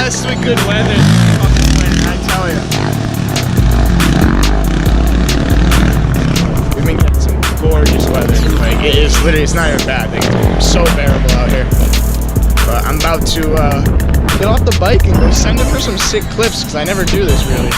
blessed with good weather this fucking winter, I tell you. We've been getting some gorgeous weather. Like, it is literally, it's not even bad. Like, it's so bearable out here. But I'm about to get off the bike and go send it for some sick clips, because I never do this really.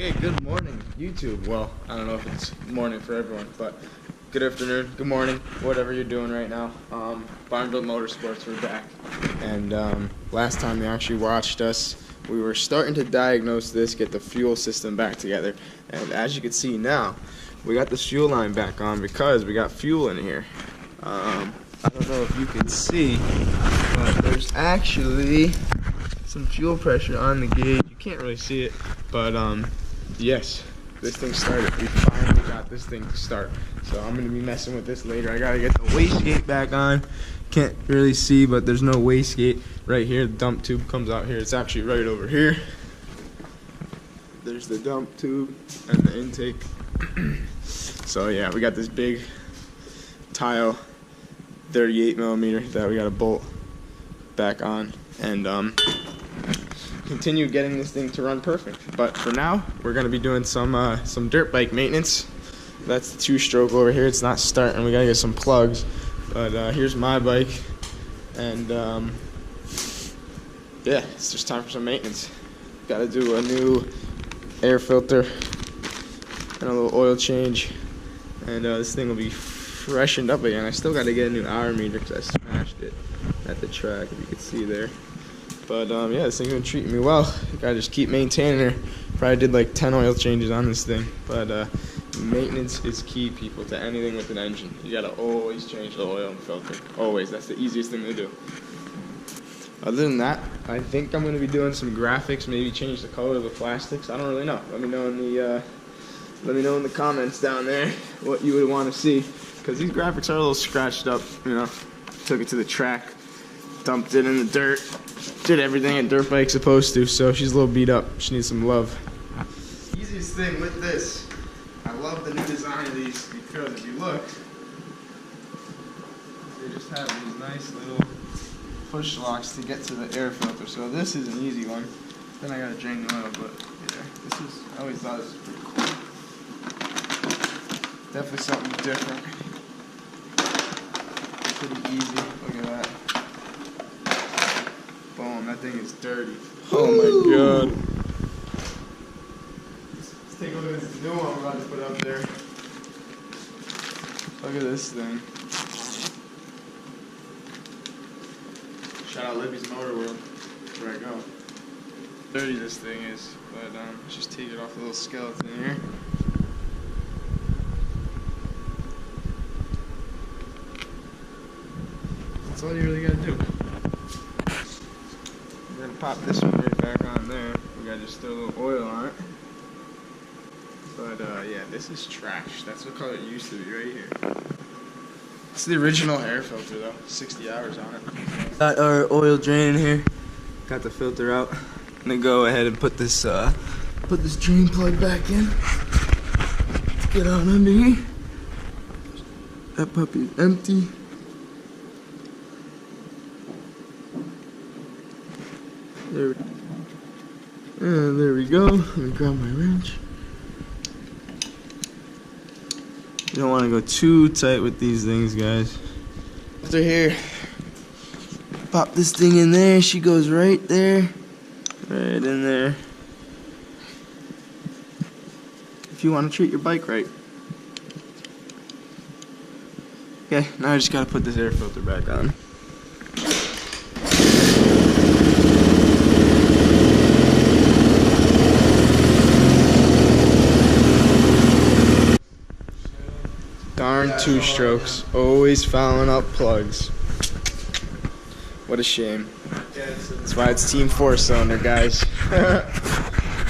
Okay, good morning, YouTube. Well, I don't know if it's morning for everyone, but good afternoon, good morning, whatever you're doing right now. Barnville Motorsports, we're back. And last time you actually watched us, we were starting to diagnose this, get the fuel system back together. And as you can see now, we got this fuel line back on because we got fuel in here. I don't know if you can see, but there's actually some fuel pressure on the gauge. You can't really see it, but yes, this thing started. We finally got this thing to start. So I'm gonna be messing with this later. I gotta get the wastegate back on. Can't really see, but there's no wastegate right here. The dump tube comes out here. It's actually right over here. There's the dump tube and the intake. So yeah, we got this big tile 38 millimeter that we gotta bolt back on and continue getting this thing to run perfect. But for now, we're gonna be doing some dirt bike maintenance. That's the 2-stroke over here. It's not starting. We gotta get some plugs. But here's my bike, and yeah, it's just time for some maintenance. Gotta do a new air filter and a little oil change, and this thing will be freshened up again. I still gotta get a new hour meter because I smashed it at the track, if you can see there. But yeah, this thing's been treating me well. Gotta just keep maintaining her. Probably did like 10 oil changes on this thing, but maintenance is key, people, to anything with an engine. You gotta always change the oil and filter. Always. That's the easiest thing to do. Other than that, I think I'm gonna be doing some graphics, maybe change the color of the plastics. I don't really know. Let me know in the comments down there what you would want to see, because these graphics are a little scratched up. You know, took it to the track, dumped it in the dirt, did everything a dirt bike's supposed to. So she's a little beat up. She needs some love. Easiest thing with this, I love the new design of these, because if you look, they just have these nice little push locks to get to the air filter. So this is an easy one. Then I gotta drain the oil, but yeah, this is, I always thought this was pretty cool. Definitely something different. Pretty easy. Look at that. Boom, that thing is dirty. Oh my god. Let's take a look at this new one we're about to put up there. Look at this thing. Shout out Libby's Motor World, where I go. Dirty this thing is, but let's just take it off the little skeleton here. That's all you really gotta do. We're gonna pop this one right back on there. We gotta just throw a little oil on it. But yeah, this is trash. That's what color it used to be right here. It's the original air filter though, 60 hours on it. Got our oil drain in here. Got the filter out. I'm gonna go ahead and put this drain plug back in. Let's get on under here. That puppy is empty. There we go. Let me grab my wrench. You don't want to go too tight with these things, guys. After here, pop this thing in there. She goes right there. Right in there. If you want to treat your bike right. Okay, now I just got to put this air filter back on. Darn 2-strokes, always fouling up plugs. What a shame. That's why it's Team 4-cylinder, guys.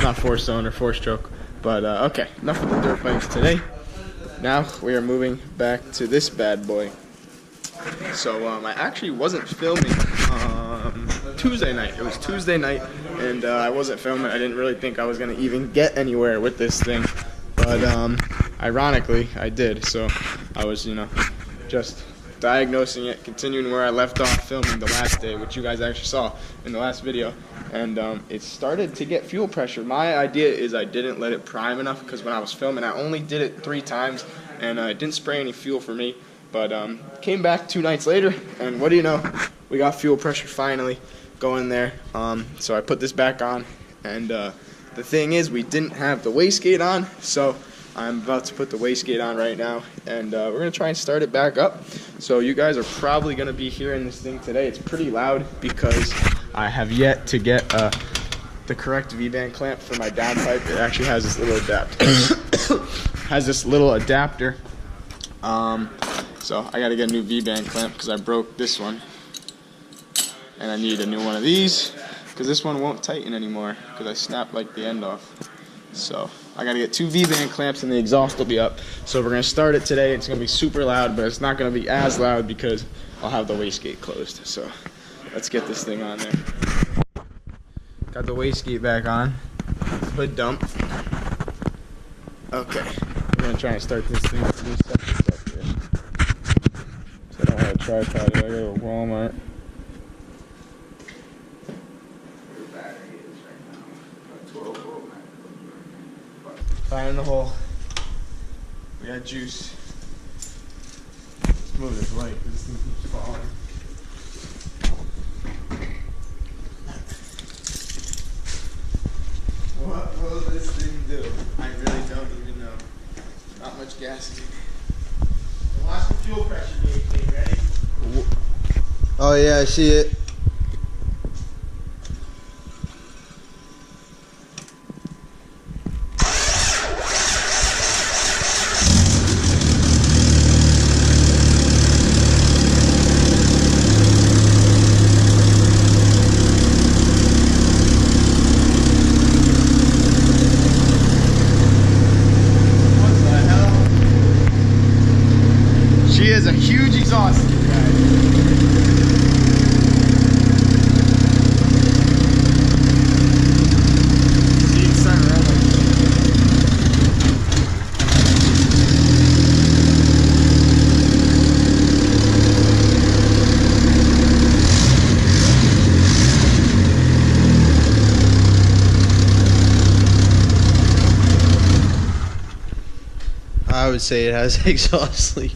Not 4-cylinder, 4-stroke. But okay, enough of the dirt bikes today. Now we are moving back to this bad boy. So I actually wasn't filming Tuesday night. It was Tuesday night, and I wasn't filming. I didn't really think I was gonna even get anywhere with this thing. But ironically, I did. So I was, you know, just diagnosing it, continuing where I left off filming the last day, which you guys actually saw in the last video. And it started to get fuel pressure. My idea is I didn't let it prime enough, because when I was filming, I only did it 3 times, and it didn't spray any fuel for me. But came back 2 nights later, and what do you know? We got fuel pressure finally going there. So I put this back on, and the thing is, we didn't have the wastegate on, so I'm about to put the wastegate on right now, and we're going to try and start it back up. So you guys are probably going to be hearing this thing today. It's pretty loud because I have yet to get the correct V-band clamp for my downpipe. It actually has this little adapter. So I got to get a new V-band clamp because I broke this one, and I need a new one of these because this one won't tighten anymore because I snapped like the end off. So I got to get 2 V-band clamps and the exhaust will be up. So we're going to start it today. It's going to be super loud, but it's not going to be as loud because I'll have the wastegate closed. So let's get this thing on there. Got the wastegate back on. Hood dump. Okay. I'm going to try and start this thing with this stuff here. So I don't have a tripod. I go to Walmart. Fire in the hole. We got juice. Let's move this light because this thing keeps falling. What will this thing do? I really don't even know. Not much gas in it. Watch the fuel pressure gauge thing, ready? Oh yeah, I see it. She is a huge exhaust, guys. See, it's starting to run like I would say it has exhaust leak.